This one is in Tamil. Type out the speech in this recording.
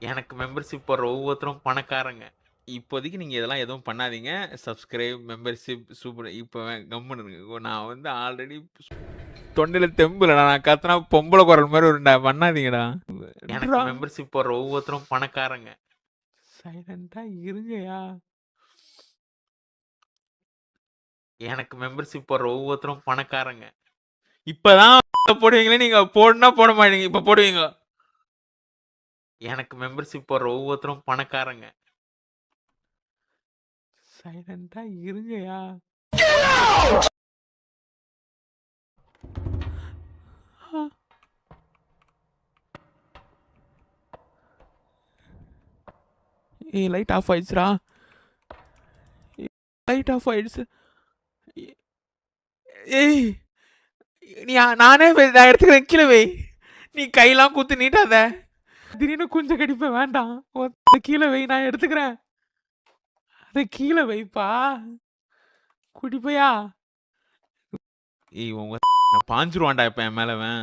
எனக்கு மெம்பர்ஷிப் போடுற ஒவ்வொருத்தரும் பணக்காரங்க. இப்போதைக்கு நீங்க இதெல்லாம் எதுவும் பண்ணாதீங்க. சப்ஸ்கிரைப், மெம்பர்ஷிப் சூப்பர் இப்ப கம்முனு இருங்க. நான் வந்து ஆல்ரெடி தொண்டையில தெம்பு இல்லடா. நான் கத்துனா பொம்பள குரல் மாரி வரும்டா. பண்ணாதீங்கடா. எனக்கு மெம்பர்ஷிப் போடுற ஒவ்வொருத்தரும் பணக்காரங்க. சைலன்ட்டா இருங்கயா. எனக்கு மெம்பர்ஷிப் போடுற ஒவ்வொருத்தரும் பணக்காரங்க. இப்பதான் போடுவீங்களே நீங்க போடுனா போட மாட்டீங்க. இப்ப போடுவீங்க. எனக்கு மெம்பர்ஷிப் போடுற ஒவ்வொருத்தரும் பணக்காரங்க. சைலன்ட்டா இருங்கயா. ஏய் லைட் ஆஃப் ஆயிடுச்சுடா. லைட் ஆஃப் ஆயிடுச்சு. ஏய் நீ நானே நான் எடுத்துக்கிறேன் கீழே வை. நீ கையெல்லாம் குத்து நீட்டாத. திடீர்னு குஞ்ச கடிப்பேன் வேண்டாம். கீழே வை நான் எடுத்துக்கிறேன். அதை கீழே வைப்பா. குடிப்பையா. ஏய் உங்க பாஞ்சிருவான்டா இப்ப என் மேலவன்.